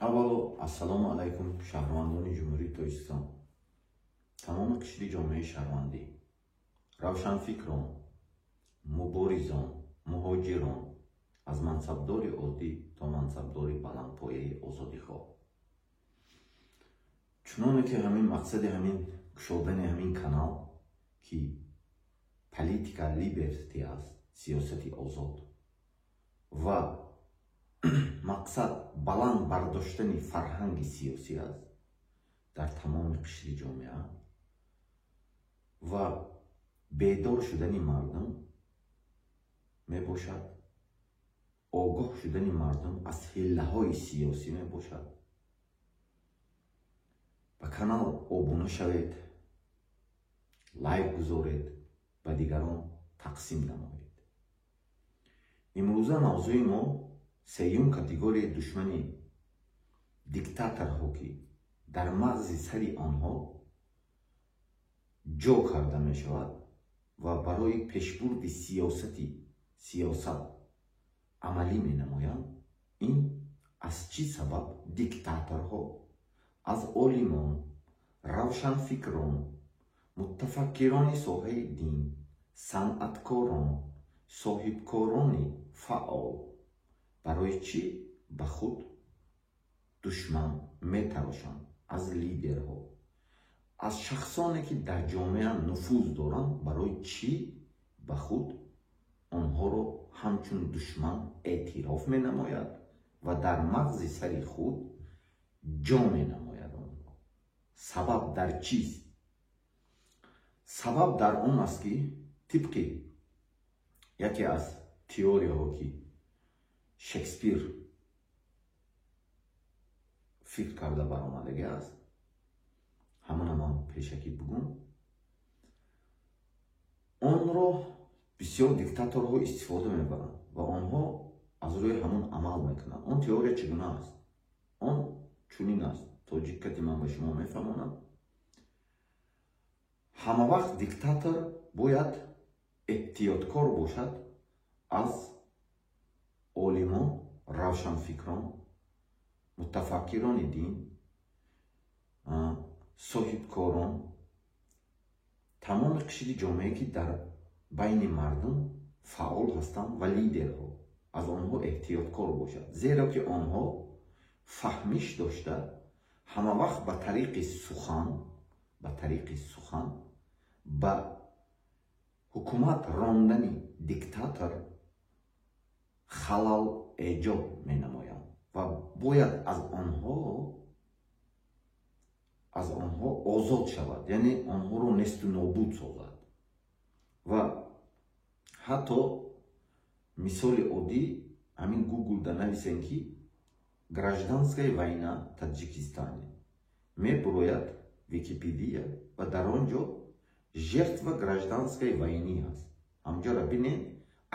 аввало ассалому алайкум шаҳрвандони ҷумҳурии Тоҷикистон, тамоми қишри ҷомеаи шаҳрвандӣ, равшанфикрон, муборизон, муҳоҷирон, аз мансабдори оддӣ то мансабдори баландпояи озодихоҳ. чуноне ки ҳамин мақсади ҳамин кушодани ҳамин канал ки политика либерти аст, сиёсати озод ва мақсад баланд бардоштани фарҳанги сиёсӣ аст дар тамоми қишри ҷомеа ва бедор шудани мардум мебошад, огоҳ шудани мардум аз ҳиллаҳои сиёсӣ мебошад. ба канал обуна шавед, лайк гузоред, ба дигарон тақсим намоед. имрӯза мавзӯи мо сеюм категорияи душмани диктаторҳо ки дар мағзи сари онҳо ҷо карда мешавад ва барои пешбурди сиёсат амалӣ менамоянд. ин аз чӣ сабаб диктаторҳо аз олимон, равшанфикрон, мутафаккирони соҳаи дин, санъаткорон, соҳибкорони фаъол барои чӣ ба худ душман метарошанд? аз лидерҳо, аз шахсоне ки дар ҷомеа нуфуз доранд, барои чӣ ба худ онҳоро ҳамчун душман эътироф менамояд ва дар мағзи сари худ ҷо менамояд онро? сабаб дар чист? сабаб дар он аст ки тибқи яке аз теорияҳо ки шекспир фикр карда баромадагааст, ҳамона ман пешакӣ бугум, онро бисёр диктаторҳо истифода мебаранд ва онҳо аз рӯи ҳамон амал мекунанд. он теория чӣ гуна аст? он чунин аст, тоҷикати ман ба шумо мефаҳмонам. ҳама вақт диктатор бояд эҳтиёткор бошад аз олимон, равшанфикрон, мутафаккирони дин, соҳибкорон, тамоми қишри ҷомеае ки дар байни мардум фаъол ҳастанд ва лидерҳо, аз онҳо эҳтиёткор бошад, зеро ки онҳо фаҳмиш дошта ҳама вақт ба тариқи сухан ба ҳукумат рондани диктатор халал эҷод менамоянд ва бояд аз онҳо озод шавад, яъне онҳоро несту нобуд созад. ва ҳатто мисоли оддӣ ҳамин гугл данависем ки гражданская война Таджикистане, мебурояд Википедия ва дар он ҷо жертва гражданской войни аст. ҳамҷора бинед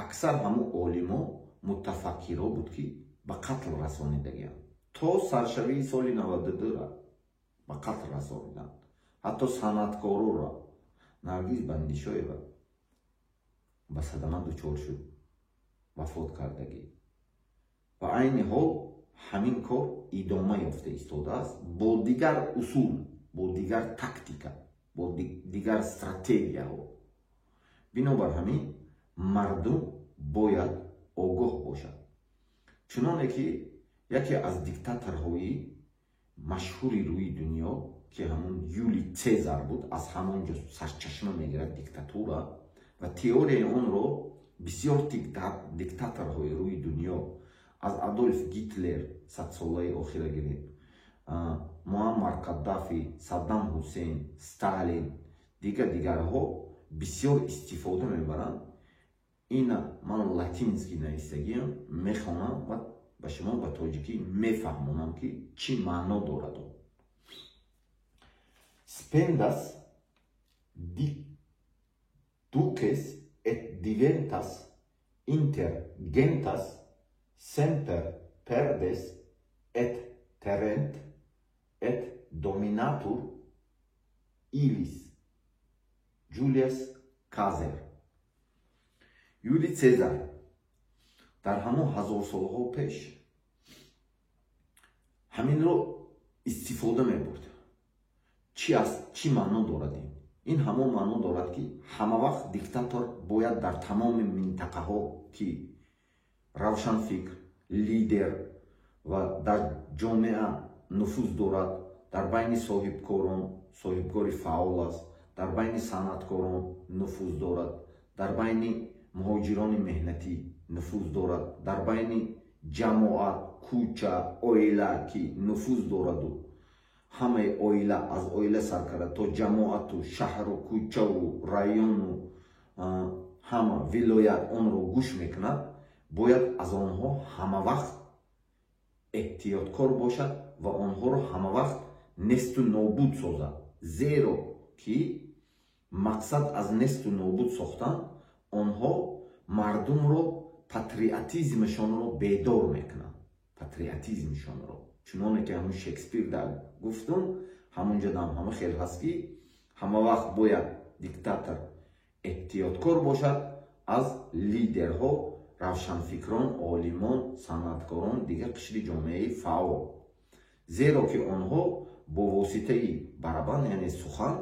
аксар ҳамун олимо мутафаккиро буд ки ба қатл расонидагиянд. то саршавии соли 92 ба қатл расониданд. ҳатто санъаткороро, Наргиз Бандишоева ба садама дучор шуд, вафот кардагӣ. ва айни ҳол ҳамин кор идома ёфта истодааст бо дигар усул, бо дигар тактика, бо дигар стратегияҳо. бинобар ҳамин мардум бояд огоҳ бошад. чуноне ки яке аз диктаторҳои машҳури рӯи дунё ки ҳамун Юлий Цезар буд, аз ҳамон ҷо сарчашма мегирад диктатура ва теорияи онро бисёр диктаторҳои рӯи дунё, аз Адольф Гитлер, садсолаи охира гирем, Муаммар Каддафи, Саддам Ҳусейн, Сталин, дигарҳо бисёр истифода мебаранд. ина ман латински нависагиам мехонам ва ба шумо ба тоҷикӣ мефаҳмонам ки чӣ маъно дорад. Spendas duces et diventas inter gentas semper perdes et terrent et dominatur illis. Julius Caesar. Юлий Цезар дар ҳамон ҳазор солҳо пеш ҳаминро истифода мебурд. Чӣ аст? Чӣ маъно дорад ин? Ин ҳамон маъно дорад ки ҳама вақт диктатор бояд дар тамоми минтақаҳо ки равшанфикр, лидер ва дар ҷомеа нуфуз дорад, дар байни соҳибкорон, соҳибкори фаъол аст, дар байни санъаткорон нуфуз дорад, дар байни муҳоҷирони меҳнатӣ нуфуз дорад, дар байни ҷамоат, кӯча, оила ки нуфуз дораду ҳамаи оила аз оила саркарда то ҷамоату шаҳру кӯчаву району ҳама вилоят онро гӯш мекунад, бояд аз онҳо ҳама вақт эҳтиёткор бошад ва онҳоро ҳама вақт несту нобуд созад. Зеро ки мақсад аз несту нобуд сохтан онҳо мардумро патриотизмшонро бедор мекунанд. Патриотизмшонро чуноне ки ҳамун Шекспир дар гуфтум, ҳамунҷадам ҳама хел ҳаст ки ҳама вақт бояд диктатор эҳтиёткор бошад аз лидерҳо, равшанфикрон, олимон, санъаткорон, дигар қишри ҷомеаи фаъол. Зеро ки онҳо бо воситаи барабан, яъне сухан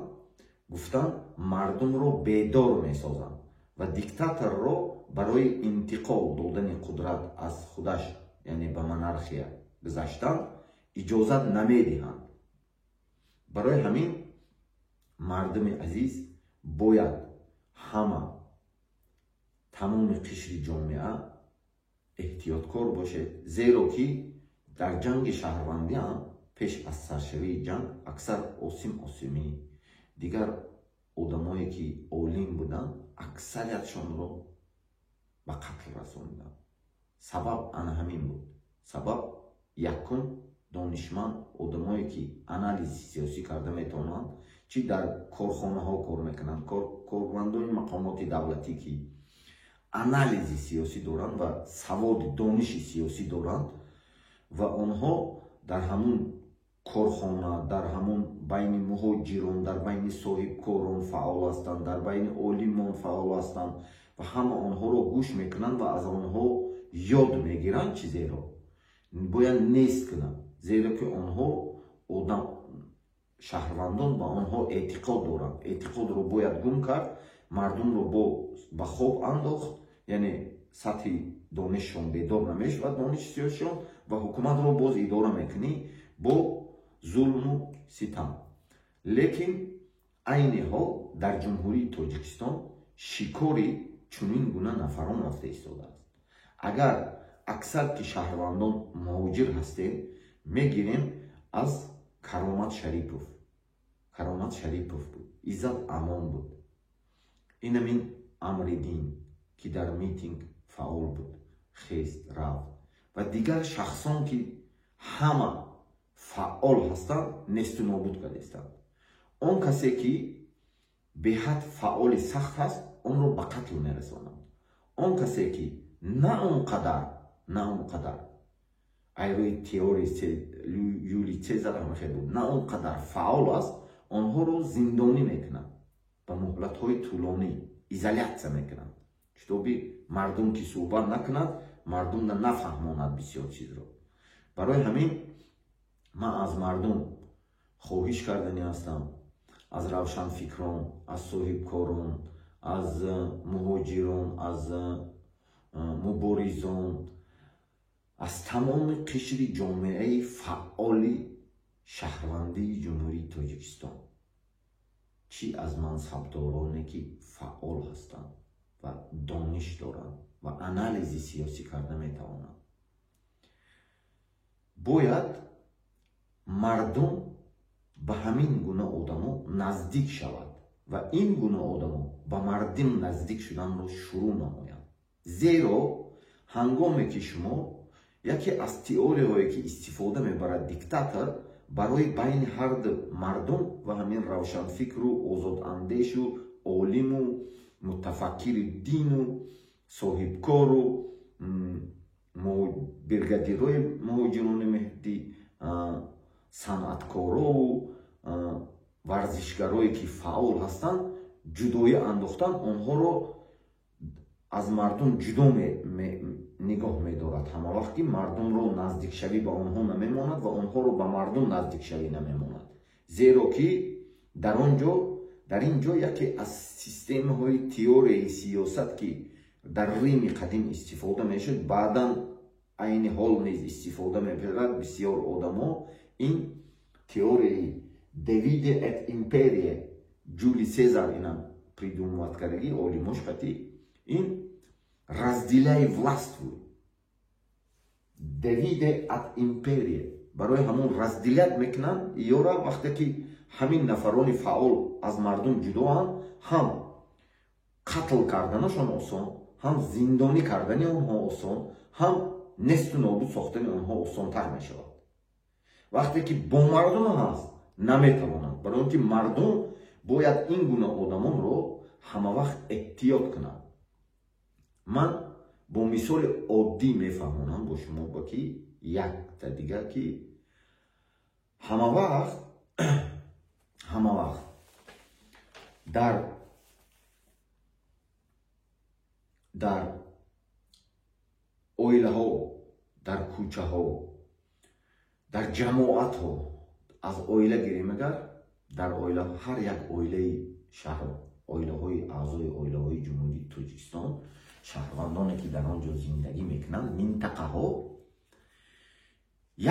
гуфтан, мардумро бедор месозанд ва диктаторро барои интиқол додани қудрат аз худаш, яъне ба монархия гузаштан иҷозат намедиҳанд. барои ҳамин мардуми азиз бояд ҳама тамоми қишри ҷомеа эҳтиёткор бошед, зеро ки дар ҷанги шаҳрвандӣ ҳам пеш аз саршавии ҷанг аксар Осим Осимӣ, дигар одамое ки олим буданд, аксариятшонро ба қатл расонданд. Сабаб ана ҳамин буд. Сабаб якум донишманд, одамое ки анализи сиёсӣ карда метавонанд, чӣ дар корхонаҳо кор мекунанд, кормандони мақомоти давлатӣ ки анализи сиёсӣ доранд ва саводи дониши сиёсӣ доранд ва онҳо дар ҳамун корхона, дар ҳамун байни муҳоҷирон, дар байни соҳибкорон фаъол ҳастанд, дар байни олимон фаъол ҳастанд ва ҳама онҳоро гӯш мекунанд ва аз онҳо ёд мегиранд. Чизеро бояд нест кунанд, зеро ки онҳо одам шаҳрвандон ба онҳо эътиқод доранд. Эътиқодро бояд гум кард, мардумро ба хоб андохт, яъне сатҳи донишшон бедор намешавад, дониши сиёсишон, ва ҳукуматро боз идора мекунӣ бо зулму ситам. Лекин айни ҳол дар ҷумҳурии Тоҷикистон шикори чунин гуна нафарон рафта истодааст. Агар аксар ки шаҳрвандон муҳоҷир ҳастем, мегирем аз Каромат Шарипов. Каромат Шарипов буд, Иззат Амон буд, инамин Амриддин ки дар митинг фаъол буд, хест рафт ва дигар шахсон ки ҳама фаъол ҳастанд, несту нобуд кардистанд. Он касе ки беҳад фаъоли сахт ҳаст, онро ба қатл мерасонанд. Он касе ки на он қадар айрои теории Юлий Цезар ҳамахел буд, на он қадар фаъол аст, онҳоро зиндонӣ мекунанд, ба муҳлатҳои тӯлонӣ изолятсия мекунанд. китоби мардум ки суҳбат накунад, мардум нафаҳмонад бисёр чизро. барои ҳамин ман аз мардум хоҳиш кардани ҳастам, аз равшанфикрон, аз соҳибкорон, аз муҳоҷирон, аз муборизон, аз тамоми қишри ҷомеаи фаъоли шаҳрвандии ҷумҳурии Тоҷикистон, чӣ аз мансабдороне ки фаъол ҳастанд ва дониш доранд ва анализи сиёсӣ карда метавонанд, бояд мардум ба ҳамин гуна одамо наздик шавад ва ин гуна одамо ба мардум наздик шуданро шурӯъ намоянд. Зеро ҳангоме ки шумо яке аз теорияҳое ки истифода мебарад диктатор барои байни ҳарду мардум ва ҳамин равшанфикру озодандешу олиму мутафаккири дину соҳибкору бригадирои муҳоҷирони меҳдӣ, санъаткорову варзишгарое ки фаъол ҳастанд, ҷудоӣ андохтан, онҳоро аз мардум ҷудо нигоҳ медорад ҳама вақт ки мардумро наздикшавӣ ба онҳо намемонад ва онҳоро ба мардум наздикшавӣ намемонад. Зеро ки дар ин ҷо яке аз системаҳои теорияи сиёсат ки дар Рими қадим истифода мешуд, баъдан айни ҳол низ истифода мешавад бисёр одамо, ин теорияи Divide et Imperie, Ҷулий Сезар инам придумывад кардаги олимош қати, ин разделяй властвуй. Divide et Imperie, барои ҳамон разделят мекунанд ёра вақте ки ҳамин нафарони фаъол аз мардум ҷудоанд, ҳам қатл карданашон осон, ҳам зиндонӣ кардани онҳо осон, ҳам несту нобуд сохтани онҳо осонтар мешавад. Вақте ки бо мардум ҳаст наметавонанд, барои он ки мардум бояд ин гуна одамонро ҳама вақт эҳтиёт кунад. ман бо мисоли оддӣ мефаҳмонам бо шумо ба ки якта дигар ки ҳама вақт дар оилаҳо, дар кӯчаҳо, дар ҷамоатҳо, аз оила гирем агар дар оила, ҳар як оилаи шаҳр, оилаҳои аъзои оилаҳои ҷумҳурии Тоҷикистон, шаҳрвандоне ки дар он ҷо зиндагӣ мекунанд, минтақаҳо,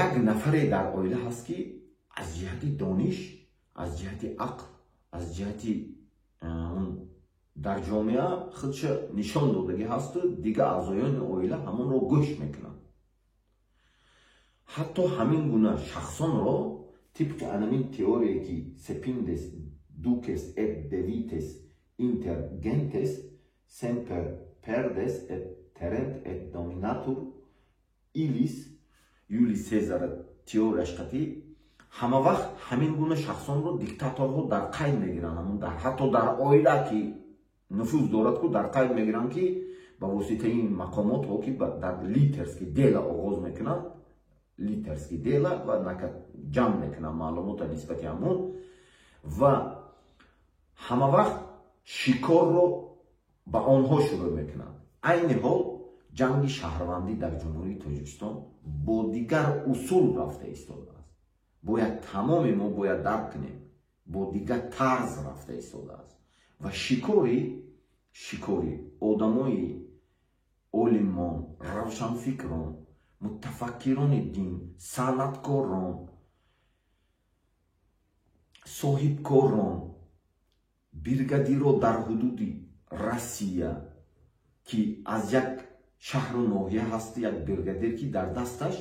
як нафаре дар оила ҳаст ки аз ҷиҳати дониш, аз ҷиҳати ақл, аз ҷиҳати дар ҷомеа худша нишон додагӣ ҳасту дигар аъзоёни оила ҳамонро гӯш мекунанд. ҳатто ҳамин гуна шахсонро тибқи анамин теорие ки Sepindes duces et devites inter gentes semper perdes et terent et dominatur illis, Ҷулий Сезар теорияш қати ҳама вақт ҳамин гуна шахсонро диктаторҳо дар қайд мегиранд, ҳатто дар оила ки нуфуз дорад ку дар қайд мегиранд ки ба воситаи мақомотҳо ки дар литерски дела оғоз мекунанд, литерски дела ва ҷамъ мекунанд маълумота нисбати ҳамон ва ҳама вақт шикорро ба онҳо шурӯъ мекунанд. айни ҳол ҷанги шаҳрвандӣ дар ҷумҳурии Тоҷикистон бо дигар усул рафта истодааст. бояд тамоми мо бояд дарк кунем, бо дигар тарз рафта истодааст ва шикори одамои олимон, равшанфикрон, мутафаккирони дин, санъаткорон, соҳибкорон, бригадиро дар ҳудуди Россия ки аз як шаҳру ноҳия ҳаст, як бригадир ки дар дасташ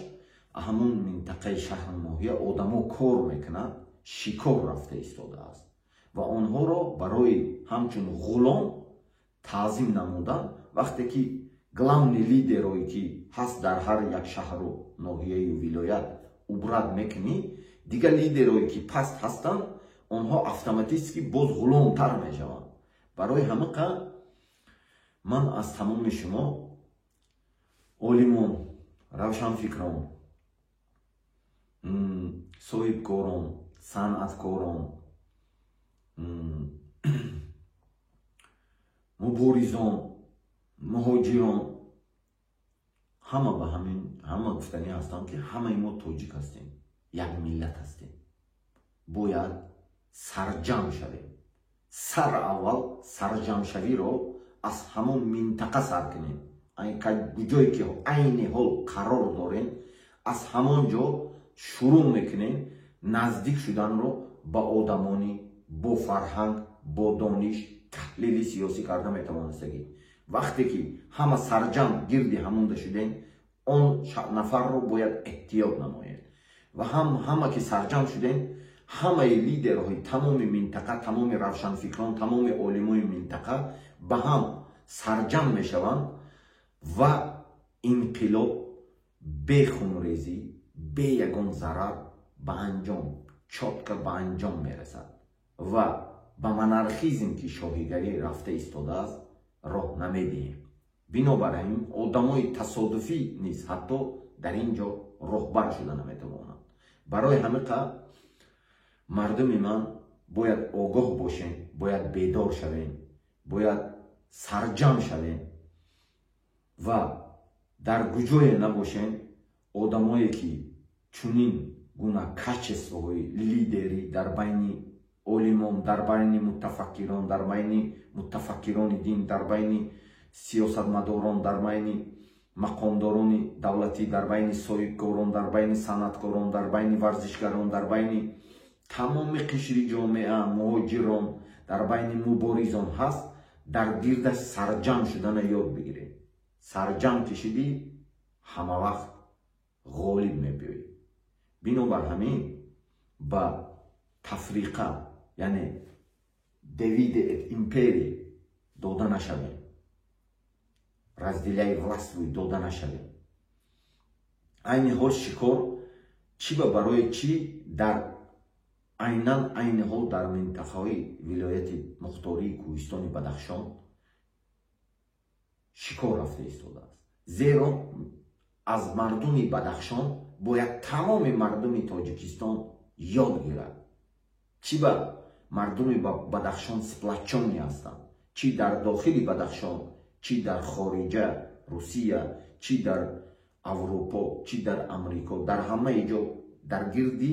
ҳамон минтақаи шаҳру ноҳия одамо кор мекунад, шикор рафта истодааст ва онҳоро барои ҳамчун ғулом таъзим намудан, вақте ки главни лидерое ки ҳаст дар ҳар як шаҳру ноҳияю вилоят убрат мекунӣ, дигар лидерое ки паст ҳастанд, онҳо автоматически боз ғуломтар мешаванд. барои ҳамақа ман аз тамоми шумо олимон, равшанфикрон, соҳибкорон, санъаткорон, муборизон, муҳоҷирон, ҳама ба ҳама гуфтанӣ ҳастанд ки ҳамаи мо тоҷик ҳастем, як миллат ҳастем. бояд сарҷамъ шавем. сар аввал сарҷамъшавиро аз ҳамон минтақа сар кунем. ҷое ки айни ҳол қарор дорем, аз ҳамон ҷо шурӯъ мекунем наздик шуданро ба одамони бо фарҳанг, бо дониш, таҳлили сиёсӣ карда метавонистагӣ. вақте ки ҳама сарҷамъ гирди ҳамонда шудем, он нафарро бояд эҳтиёт намоем ва ҳама ки сарҷамъ шудем, ҳамаи лидерҳои тамоми минтақа, тамоми равшанфикрон, тамоми олимои минтақа ба ҳам сарҷамъ мешаванд ва инқилоб бе хунрезӣ, бе ягон зарар ба анҷом, чотка ба анҷом мерасад ва ба монархизм ки шоҳигарӣ рафта истодааст роҳ намедиҳем. бинобар ин одамои тасодуфӣ низ ҳатто дар ин ҷо роҳбар шуда наметавонанд. барои ҳамиқа мардуми ман бояд огоҳ бошем, бояд бедор шавем, бояд сарҷамъ шавем ва дар гуҷое набошем одамое ки чунин гуна качествоҳои лидерӣ дар байни олимон, дар байни мутафаккирон, дар байни мутафаккирони дин, дар байни сиёсатмадорон, дар байни мақомдорони давлатӣ, дар байни соҳибкорон, дар байни санъаткорон, дар байни варзишгарон, дар байни тамоми қишри ҷомеа, муҳоҷирон, дар байни муборизон ҳаст, дар гирдаш сарҷам шудана ёд бигирем. Сарҷам кишидӣ ҳама вақт ғолиб мебиёӣ. Бинобар ҳамин ба тафриқа, яъне девиде эт империя дода нашавем. разделяи властвуй дода нашавем. айни ҳол шикор чӣ ба барои чӣ дар айнан айни ҳол дар минтақаҳои вилояти мухтории кӯҳистони Бадахшон шикор рафта истодааст. зеро аз мардуми Бадахшон бояд тамоми мардуми Тоҷикистон ёд гирад. чӣ ба мардуми Бадахшон сплаччони ҳастанд, чӣ дар дохили Бадахшон, чӣ дар хориҷа, Русия, чӣ дар Аврупо, чӣ дар Амрико, дар ҳамаи ҷо дар гирди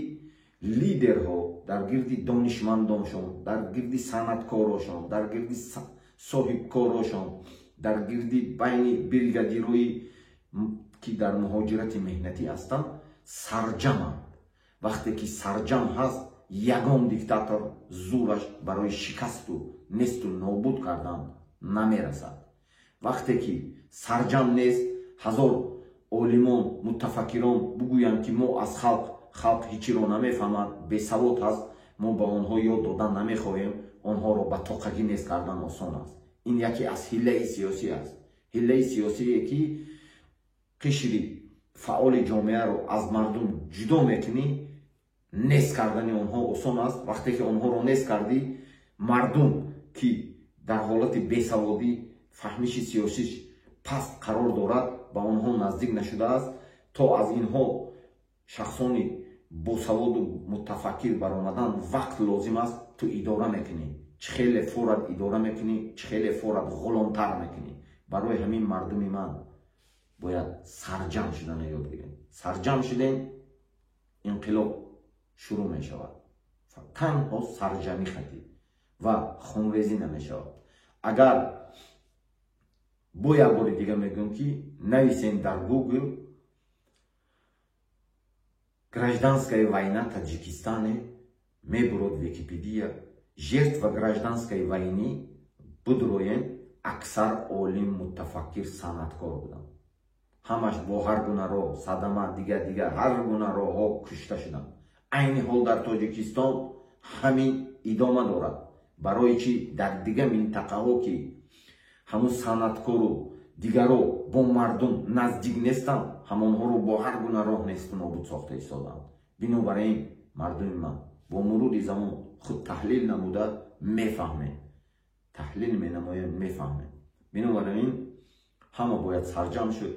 лидерҳо, дар гирди донишмандоншон, дар гирди санъаткорошон, дар гирди соҳибкорошон, дар гирди байни бригадирои ки дар муҳоҷирати меҳнатӣ ҳастанд сарҷаманд. вақте ки сарҷам ҳаст, ягон диктатор зӯраш барои шикасту несту нобуд кардан намерасад. вақте ки сарҷам нест, ҳазор олимон, мутафаккирон бигӯянд ки мо аз халқ ҳичиро намефаҳмад, бесавод ҳаст, мо ба онҳо ёд додан намехоҳем, онҳоро ба тоқагӣ нест кардан осон аст. ин яке аз ҳиллаи сиёсӣ аст. ҳиллаи сиёсие ки қишри фаъоли ҷомеаро аз мардум ҷудо мекунӣ, нест кардани онҳо осон аст. вақте ки онҳоро нест кардӣ, мардум ки дар ҳолати бесаводӣ, фаҳмиши сиёсиш паст қарор дорад, ба онҳо наздик нашудааст. то аз инҳо шахсони босаводу мутафаккир баромадан вақт лозим аст. ту идора мекунӣ, чӣ хеле форат идора мекунӣ, чӣ хеле форат ғуломтар мекунӣ. барои ҳамин мардуми ман бояд сарҷам шудана ёд гирем. сарҷам шудем, инқилоб шурӯъ мешавад. танҳо сарҷамӣ хати ва хунрезӣ намешавад. агар бо як бори дига мегӯям ки нависем дар Google гражданская война Таджикистане, мебурад Википедия, жертва гражданской войны будроен аксар олим, мутафаккир, санъаткор буданд. ҳамаш бо ҳар гуна роҳ, садама, дига ҳар гуна роҳҳо кушта шуданд. айни ҳол дар Тоҷикистон ҳамин идома дорад. барои чӣ дар дига минтақаҳо ки ҳамун санъаткору дигаро бо мардум наздик нестанд, ҳамонҳоро бо ҳар гуна роҳ несту нобуд сохта истоданд. бинобар ин мардуми ман бо муруди замон худ таҳлил намуда мефаҳмем. таҳлил менамоем, мефаҳмем. бинобар ин ҳама бояд сарҷам шуд.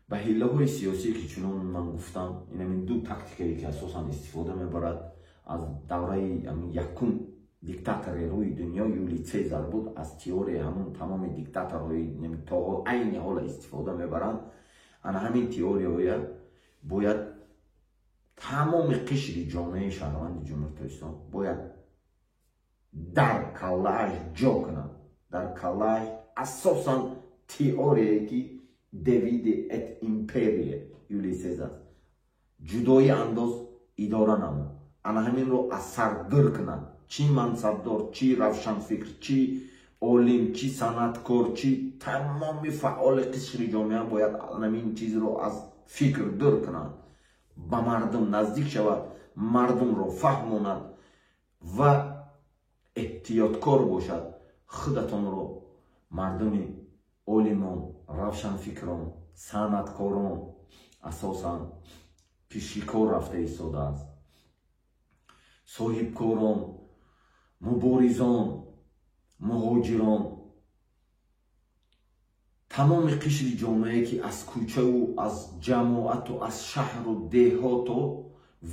ба ҳиллаҳои сиёсие ки чунон ман гуфтам, ин ду тактикае ки асосан истифода мебарад аз давраи якум диктатори рӯи дунё Юлий Цезар буд. аз теорияи ҳамун тамоми диктаторҳои тоҳо айни ҳола истифода мебаранд. ана ҳамин теорияҳоя бояд тамоми қишри ҷомеаи шаҳрванди ҷумҳурии Тоҷикистон бояд дар каллааш ҷо кунанд. дар каллааш асосан теорияе ки девиде эт империя Юлий Цезар ҷудои андоз идора намо. ана ҳаминро аз сар гир кунанд. чӣ мансабдор, чӣ равшанфикр, чӣ олим, чӣ санъаткор, чӣ тамоми фаъоли қишри ҷомеа бояд ҳамин чизро аз фикр дур кунанд, ба мардум наздик шавад, мардумро фаҳмонад ва эҳтиёткор бошад. худатонро мардуми олимон, равшанфикрон, санъаткорон асосан ки шикор рафта истодааст, соҳибкорон, муборизон, муҳоҷирон, тамоми қишри ҷомеае ки аз кӯчаву аз ҷамоату аз шаҳру деҳоту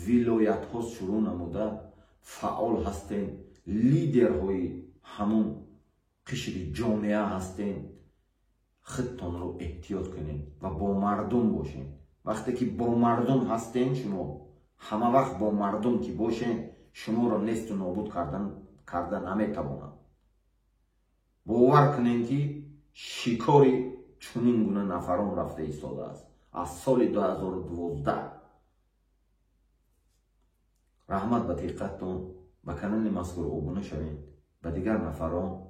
вилоятҳо шурӯъ намуда фаъол ҳастем, лидерҳои ҳамун қишри ҷомеа ҳастем. خودتون رو احتیاط کنین و با مردم باشین. وقتی که با مردم هستین شما همه وقت با مردم که باشین شما رو نیست و نابود کردن نمیتوانند. باور کنین که شکاری چنین گونه نفران رفته ایستاده است از سال 2012. رحمت به دقتتون به کانال مذکور ابونه شوید، به دیگر نفران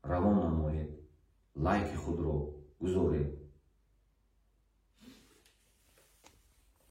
روان نمایید، لایک خود رو گذارید